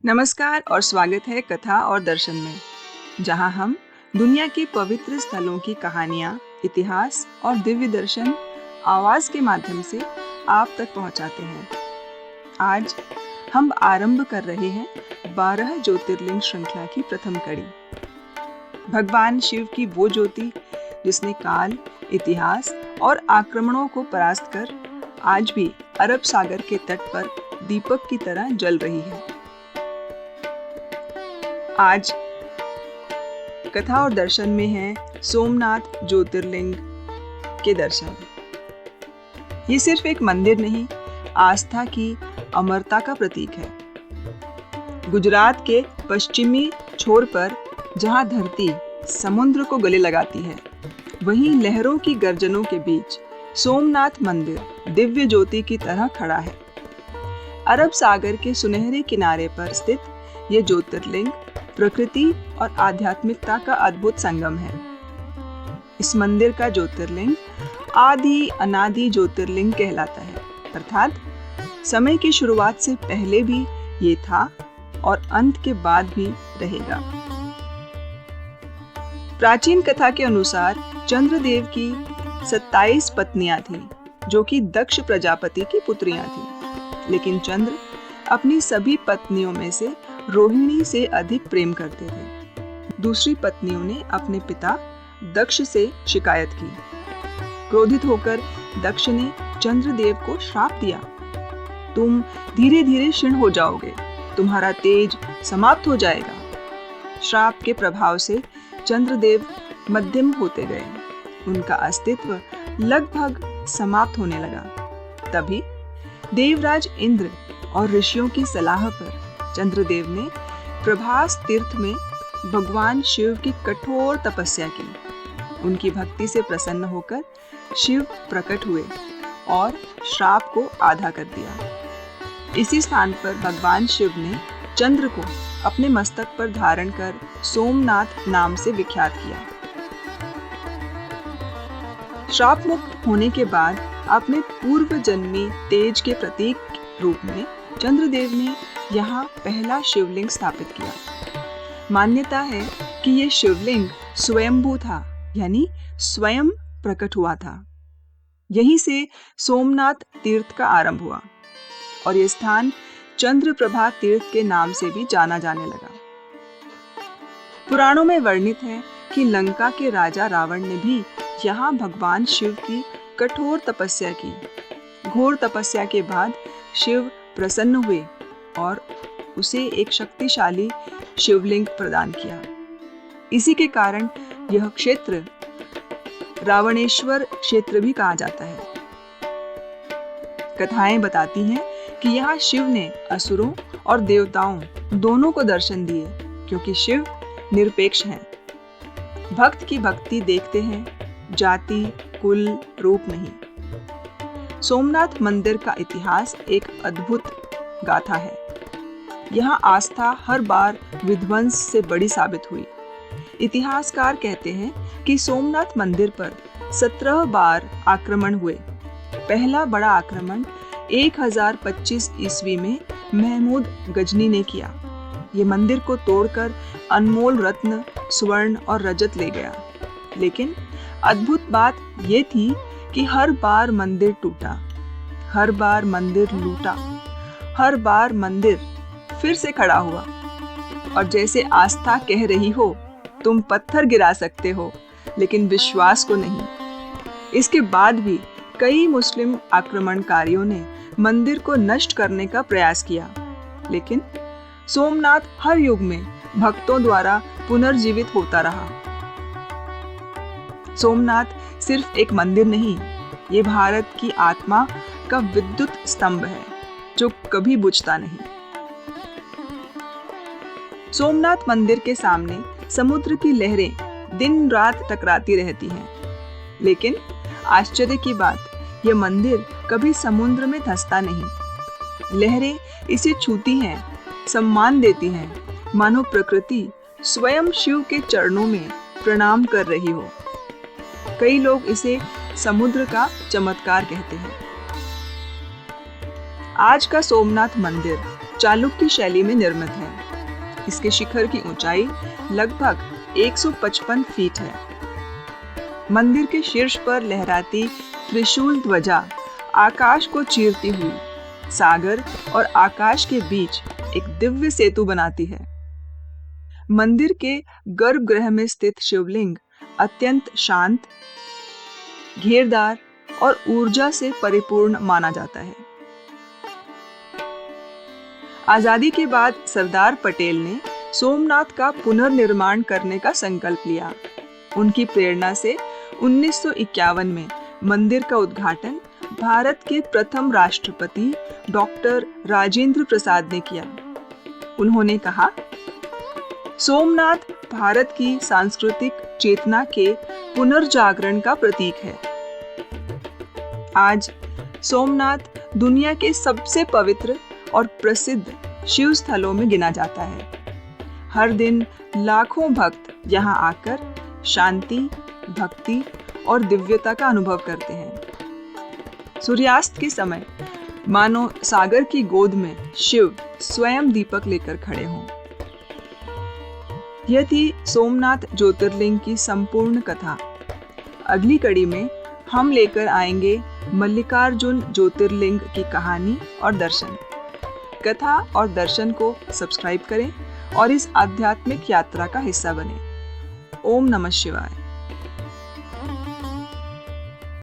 नमस्कार और स्वागत है कथा और दर्शन में, जहां हम दुनिया के पवित्र स्थलों की कहानियां, इतिहास और दिव्य दर्शन आवाज के माध्यम से आप तक पहुंचाते हैं। आज हम आरंभ कर रहे हैं 12 ज्योतिर्लिंग श्रृंखला की प्रथम कड़ी। भगवान शिव की वो ज्योति जिसने काल, इतिहास और आक्रमणों को परास्त कर आज भी अरब सागर के तट पर दीपक की तरह जल रही है। आज कथा और दर्शन में है सोमनाथ ज्योतिर्लिंग के दर्शन। ये सिर्फ एक मंदिर नहीं, आस्था की अमरता का प्रतीक है। गुजरात के पश्चिमी छोर पर जहां धरती समुद्र को गले लगाती है, वहीं लहरों की गर्जनों के बीच सोमनाथ मंदिर दिव्य ज्योति की तरह खड़ा है। अरब सागर के सुनहरे किनारे पर स्थित ये ज्योतिर्लिंग प्रकृति और आध्यात्मिकता का अद्भुत संगम है। इस मंदिर का ज्योतिर्लिंग आदि अनादि ज्योतिर्लिंग कहलाता है, अर्थात समय की शुरुआत से पहले भी ये था और अंत के बाद भी रहेगा। प्राचीन कथा के अनुसार चंद्रदेव की 27 पत्नियां थीं, जो कि दक्ष प्रजापति की पुत्रियां थीं। लेकिन चंद्र अपनी सभी पत्नियों में से रोहिणी से अधिक प्रेम करते थे। दूसरी पत्नियों ने अपने पिता दक्ष से शिकायत की। क्रोधित होकर दक्ष ने चंद्रदेव को श्राप दिया, तुम धीरे धीरे क्षीण हो जाओगे, तुम्हारा तेज समाप्त हो जाएगा। श्राप के प्रभाव से चंद्रदेव मध्यम होते गए, उनका अस्तित्व लगभग समाप्त होने लगा। तभी देवराज इंद्र और ऋषियों की सलाह पर चंद्रदेव ने प्रभास तीर्थ में भगवान शिव की कठोर तपस्या की। उनकी भक्ति से प्रसन्न होकर शिव प्रकट हुए और श्राप को आधा कर दिया। इसी स्थान पर भगवान शिव ने चंद्र को अपने मस्तक पर धारण कर सोमनाथ नाम से विख्यात किया। श्राप मुक्त होने के बाद अपने पूर्व जन्मी तेज के प्रतीक रूप में चंद्रदेव ने यहाँ पहला शिवलिंग स्थापित किया। मान्यता है कि ये शिवलिंग स्वयंभू था, यानी स्वयं प्रकट हुआ था। यहीं से सोमनाथ तीर्थ का आरंभ हुआ और ये स्थान चंद्रप्रभा तीर्थ के नाम से भी जाना जाने लगा। पुराणों में वर्णित है कि लंका के राजा रावण ने भी यहाँ भगवान शिव की कठोर तपस्या की। घोर तपस्या के बाद शिव प्रसन्न हुए और उसे एक शक्तिशाली शिवलिंग प्रदान किया। इसी के कारण यह क्षेत्र रावणेश्वर क्षेत्र भी कहा जाता है। कथाएं बताती हैं कि यहाँ शिव ने असुरों और देवताओं दोनों को दर्शन दिए, क्योंकि शिव निरपेक्ष हैं। भक्त की भक्ति देखते हैं, जाति, कुल, रूप नहीं। सोमनाथ मंदिर का इतिहास एक अद्भुत गाथा है। यहाँ आस्था हर बार विध्वंस से बड़ी साबित हुई। इतिहासकार कहते हैं कि सोमनाथ मंदिर पर 17 बार आक्रमण हुए। पहला बड़ा आक्रमण 1025 ईस्वी में महमूद गजनी ने किया। ये मंदिर को तोड़कर अनमोल रत्न, स्वर्ण और रजत ले गया। लेकिन अद्भुत बात ये थी कि हर बार मंदिर टूटा, हर बार मंदिर लूटा, हर बार मंदिर फिर से खड़ा हुआ। और जैसे आस्था कह रही हो, तुम पत्थर गिरा सकते हो, लेकिन विश्वास को नहीं। इसके बाद भी कई मुस्लिम आक्रमणकारियों ने मंदिर को नष्ट करने का प्रयास किया, लेकिन सोमनाथ हर युग में भक्तों द्वारा पुनर्जीवित होता रहा। सोमनाथ सिर्फ एक मंदिर नहीं, ये भारत की आत्मा का विद्युत स्तंभ है, जो कभी बुझता नहीं। सोमनाथ मंदिर के सामने समुद्र की लहरें दिन रात टकराती रहती हैं, लेकिन आश्चर्य की बात, यह मंदिर कभी समुद्र में धंसता नहीं। लहरें इसे छूती हैं, सम्मान देती हैं, मानो प्रकृति स्वयं शिव के चरणों में प्रणाम कर रही हो। कई लोग इसे समुद्र का चमत्कार कहते हैं। आज का सोमनाथ मंदिर चालुक्य शैली में निर्मित है। इसके शिखर की ऊंचाई लगभग 155 फीट है। मंदिर के शीर्ष पर लहराती त्रिशूल ध्वजा आकाश को चीरती हुई सागर और आकाश के बीच एक दिव्य सेतु बनाती है। मंदिर के गर्भगृह में स्थित शिवलिंग अत्यंत शांत, घेरदार और ऊर्जा से परिपूर्ण माना जाता है। आजादी के बाद सरदार पटेल ने सोमनाथ का पुनर्निर्माण करने का संकल्प लिया। उनकी प्रेरणा से 1951 में मंदिर का उद्घाटन भारत के प्रथम राष्ट्रपति डॉक्टर राजेंद्र प्रसाद ने किया। उन्होंने कहा, सोमनाथ भारत की सांस्कृतिक चेतना के पुनर्जागरण का प्रतीक है। आज सोमनाथ दुनिया के सबसे पवित्र और प्रसिद्ध शिव स्थलों में गिना जाता है। हर दिन लाखों भक्त यहाँ आकर शांति, भक्ति और दिव्यता का अनुभव करते हैं। सूर्यास्त के समय मानो सागर की गोद में शिव स्वयं दीपक लेकर खड़े हों। यह थी सोमनाथ ज्योतिर्लिंग की संपूर्ण कथा। अगली कड़ी में हम लेकर आएंगे मल्लिकार्जुन ज्योतिर्लिंग की कहानी और दर्शन। कथा और दर्शन को सब्सक्राइब करें और इस आध्यात्मिक यात्रा का हिस्सा बने। ओम नमः शिवाय।